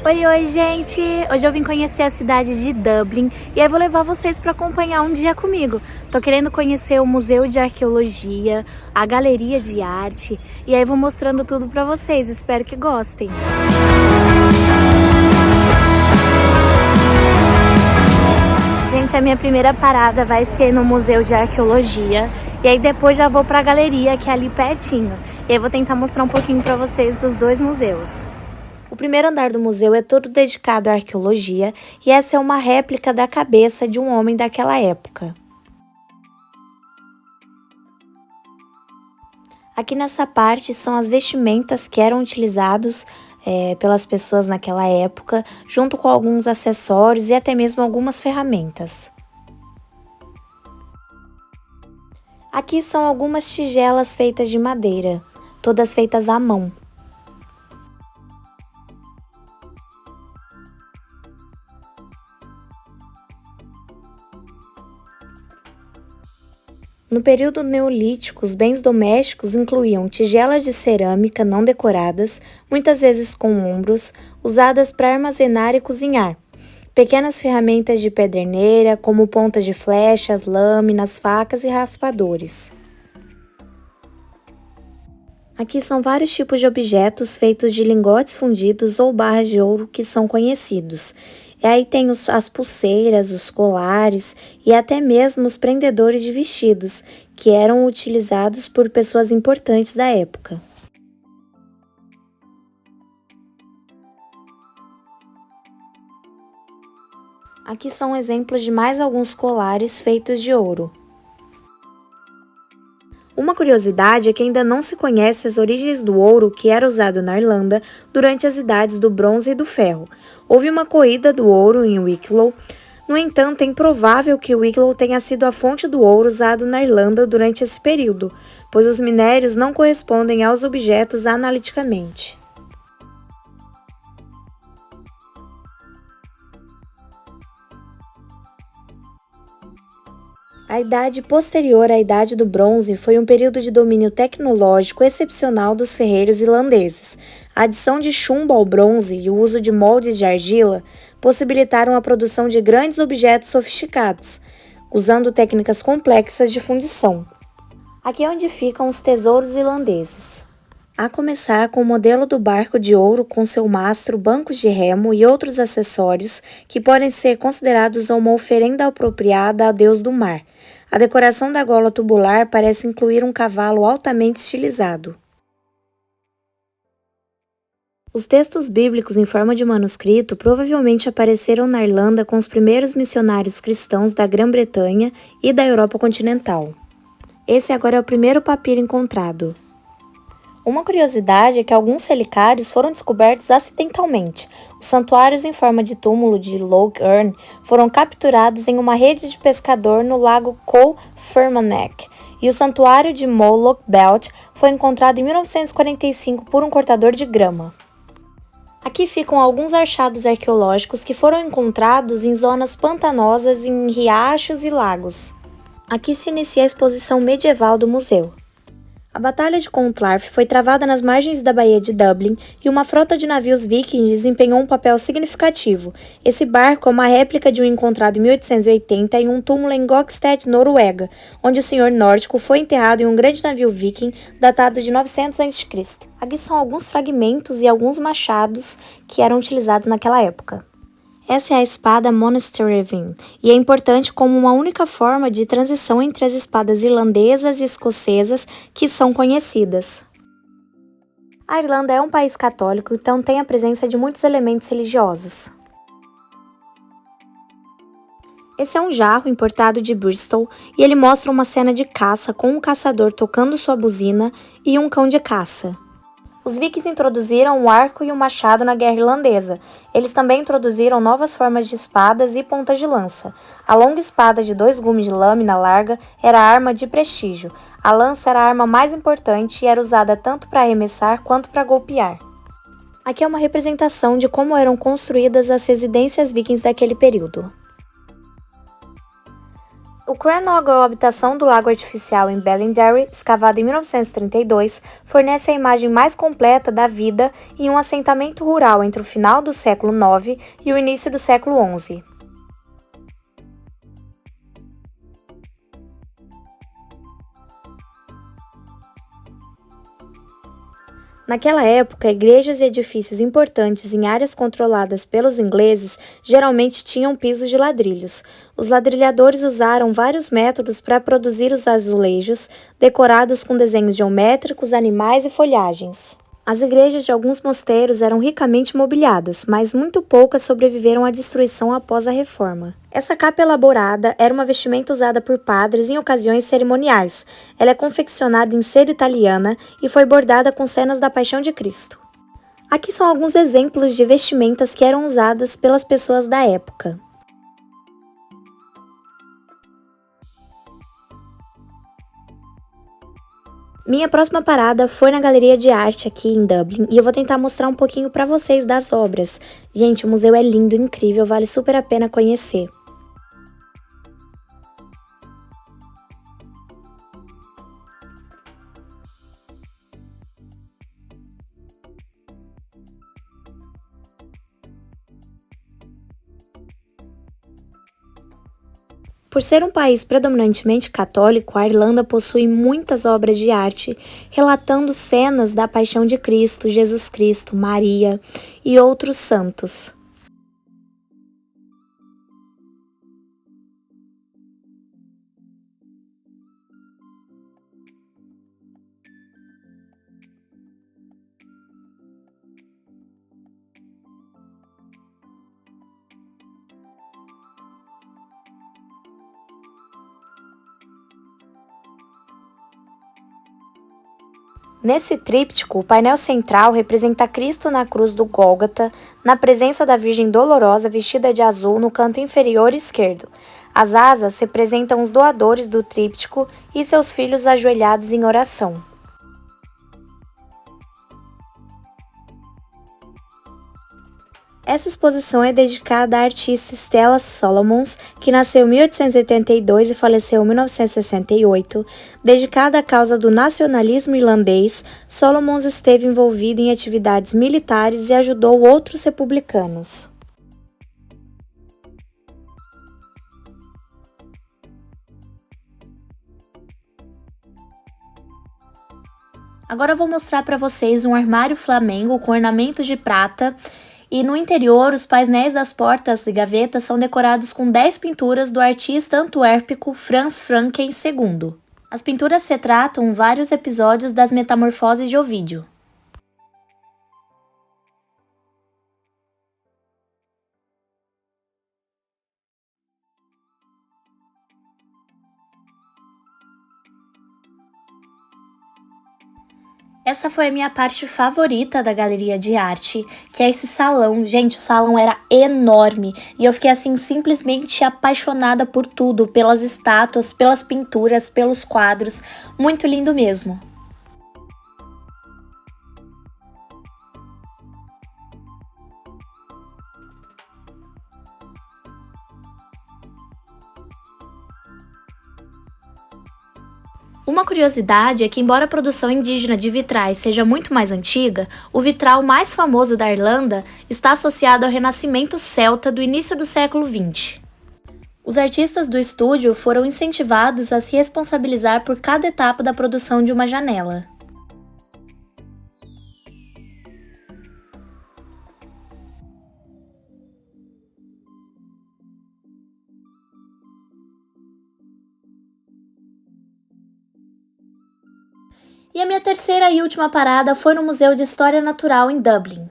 Oi, oi, gente! Hoje eu vim conhecer a cidade de Dublin e aí vou levar vocês para acompanhar um dia comigo. Tô querendo conhecer o Museu de Arqueologia, a Galeria de Arte e aí vou mostrando tudo para vocês. Espero que gostem. Gente, a minha primeira parada vai ser no Museu de Arqueologia e aí depois já vou para a galeria que é ali pertinho. E aí vou tentar mostrar um pouquinho para vocês dos dois museus. O primeiro andar do museu é todo dedicado à arqueologia e essa é uma réplica da cabeça de um homem daquela época. Aqui nessa parte são as vestimentas que eram utilizados pelas pessoas naquela época, junto com alguns acessórios e até mesmo algumas ferramentas. Aqui são algumas tigelas feitas de madeira, todas feitas à mão. No período neolítico, os bens domésticos incluíam tigelas de cerâmica não decoradas, muitas vezes com ombros, usadas para armazenar e cozinhar. Pequenas ferramentas de pederneira, como pontas de flechas, lâminas, facas e raspadores. Aqui são vários tipos de objetos feitos de lingotes fundidos ou barras de ouro que são conhecidos. E aí tem as pulseiras, os colares e até mesmo os prendedores de vestidos, que eram utilizados por pessoas importantes da época. Aqui são exemplos de mais alguns colares feitos de ouro. Uma curiosidade é que ainda não se conhece as origens do ouro que era usado na Irlanda durante as idades do bronze e do ferro. Houve uma corrida do ouro em Wicklow. No entanto, é improvável que Wicklow tenha sido a fonte do ouro usado na Irlanda durante esse período, pois os minérios não correspondem aos objetos analiticamente. A idade posterior à Idade do Bronze foi um período de domínio tecnológico excepcional dos ferreiros irlandeses. A adição de chumbo ao bronze e o uso de moldes de argila possibilitaram a produção de grandes objetos sofisticados, usando técnicas complexas de fundição. Aqui é onde ficam os tesouros irlandeses. A começar com o modelo do barco de ouro com seu mastro, bancos de remo e outros acessórios que podem ser considerados uma oferenda apropriada ao deus do mar. A decoração da gola tubular parece incluir um cavalo altamente estilizado. Os textos bíblicos em forma de manuscrito provavelmente apareceram na Irlanda com os primeiros missionários cristãos da Grã-Bretanha e da Europa continental. Esse agora é o primeiro papiro encontrado. Uma curiosidade é que alguns relicários foram descobertos acidentalmente. Os santuários em forma de túmulo de Lough Erne foram capturados em uma rede de pescador no lago Coll Fermanagh, e o santuário de Moloch Belt foi encontrado em 1945 por um cortador de grama. Aqui ficam alguns achados arqueológicos que foram encontrados em zonas pantanosas em riachos e lagos. Aqui se inicia a exposição medieval do museu. A Batalha de Clontarf foi travada nas margens da Baía de Dublin e uma frota de navios vikings desempenhou um papel significativo. Esse barco é uma réplica de um encontrado em 1880 em um túmulo em Gokstad, Noruega, onde o senhor nórdico foi enterrado em um grande navio viking datado de 900 a.C. Aqui são alguns fragmentos e alguns machados que eram utilizados naquela época. Essa é a espada Monasterevin e é importante como uma única forma de transição entre as espadas irlandesas e escocesas que são conhecidas. A Irlanda é um país católico, então tem a presença de muitos elementos religiosos. Esse é um jarro importado de Bristol e ele mostra uma cena de caça com um caçador tocando sua buzina e um cão de caça. Os vikings introduziram o arco e o machado na guerra irlandesa. Eles também introduziram novas formas de espadas e pontas de lança. A longa espada de 2 gumes de lâmina larga era a arma de prestígio. A lança era a arma mais importante e era usada tanto para arremessar quanto para golpear. Aqui é uma representação de como eram construídas as residências vikings daquele período. O Crannog, habitação do lago artificial em Ballinderry, escavado em 1932, fornece a imagem mais completa da vida em um assentamento rural entre o final do século IX e o início do século XI. Naquela época, igrejas e edifícios importantes em áreas controladas pelos ingleses geralmente tinham pisos de ladrilhos. Os ladrilhadores usaram vários métodos para produzir os azulejos, decorados com desenhos geométricos, animais e folhagens. As igrejas de alguns mosteiros eram ricamente mobiliadas, mas muito poucas sobreviveram à destruição após a reforma. Essa capa elaborada era uma vestimenta usada por padres em ocasiões cerimoniais. Ela é confeccionada em cera italiana e foi bordada com cenas da Paixão de Cristo. Aqui são alguns exemplos de vestimentas que eram usadas pelas pessoas da época. Minha próxima parada foi na Galeria de Arte aqui em Dublin e eu vou tentar mostrar um pouquinho para vocês das obras. Gente, o museu é lindo, incrível, vale super a pena conhecer. Por ser um país predominantemente católico, a Irlanda possui muitas obras de arte relatando cenas da Paixão de Cristo, Jesus Cristo, Maria e outros santos. Nesse tríptico, o painel central representa Cristo na cruz do Gólgota, na presença da Virgem Dolorosa vestida de azul no canto inferior esquerdo. As asas representam os doadores do tríptico e seus filhos ajoelhados em oração. Essa exposição é dedicada à artista Stella Solomons, que nasceu em 1882 e faleceu em 1968. Dedicada à causa do nacionalismo irlandês, Solomons esteve envolvido em atividades militares e ajudou outros republicanos. Agora eu vou mostrar para vocês um armário Flamengo com ornamentos de prata. E no interior, os painéis das portas e gavetas são decorados com 10 pinturas do artista antuérpico Franz Franken II. As pinturas retratam vários episódios das Metamorfoses de Ovídio. Essa foi a minha parte favorita da galeria de arte, que é esse salão. Gente, o salão era enorme e eu fiquei assim simplesmente apaixonada por tudo, pelas estátuas, pelas pinturas, pelos quadros. Muito lindo mesmo. Uma curiosidade é que, embora a produção indígena de vitrais seja muito mais antiga, o vitral mais famoso da Irlanda está associado ao renascimento celta do início do século XX. Os artistas do estúdio foram incentivados a se responsabilizar por cada etapa da produção de uma janela. E a minha terceira e última parada foi no Museu de História Natural em Dublin.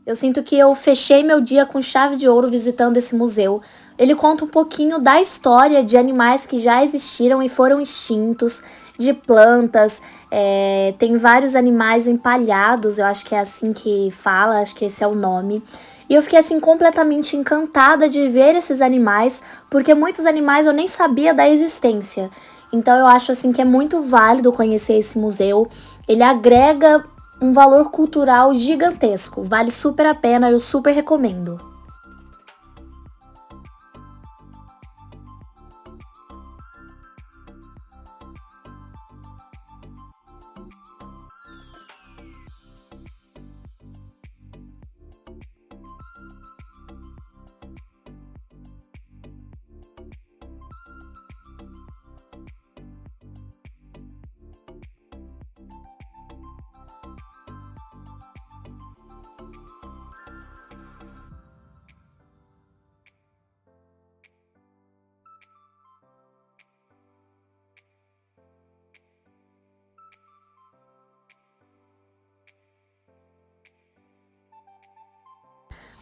Eu sinto que eu fechei meu dia com chave de ouro visitando esse museu. Ele conta um pouquinho da história de animais que já existiram e foram extintos, de plantas, tem vários animais empalhados, eu acho que é assim que fala, acho que esse é o nome. E eu fiquei assim completamente encantada de ver esses animais, porque muitos animais eu nem sabia da existência. Então eu acho assim que é muito válido conhecer esse museu. Ele agrega um valor cultural gigantesco. Vale super a pena, eu super recomendo.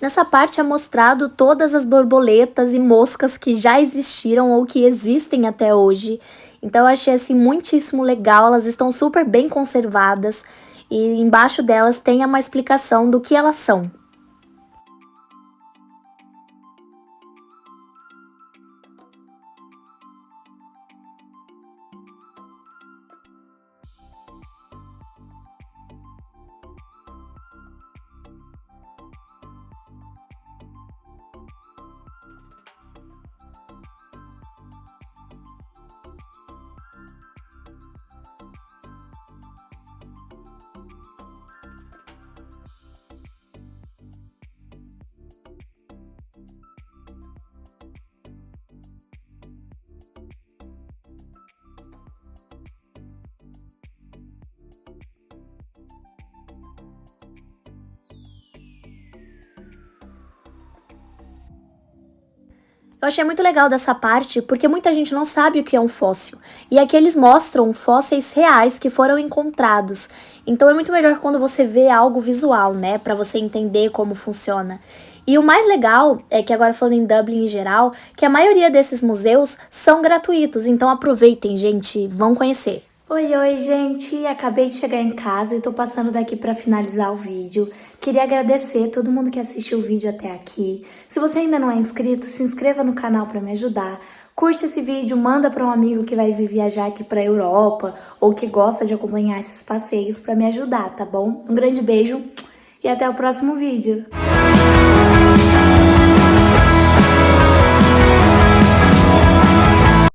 Nessa parte é mostrado todas as borboletas e moscas que já existiram ou que existem até hoje. Então eu achei assim muitíssimo legal, elas estão super bem conservadas e embaixo delas tem uma explicação do que elas são. Eu achei muito legal dessa parte porque muita gente não sabe o que é um fóssil. E aqui eles mostram fósseis reais que foram encontrados. Então é muito melhor quando você vê algo visual, né? Pra você entender como funciona. E o mais legal é que agora falando em Dublin em geral, que a maioria desses museus são gratuitos. Então aproveitem, gente, vão conhecer. Oi, gente! Acabei de chegar em casa e tô passando daqui pra finalizar o vídeo. Queria agradecer a todo mundo que assistiu o vídeo até aqui. Se você ainda não é inscrito, se inscreva no canal pra me ajudar. Curte esse vídeo, manda pra um amigo que vai vir viajar aqui pra Europa ou que gosta de acompanhar esses passeios pra me ajudar, tá bom? Um grande beijo e até o próximo vídeo!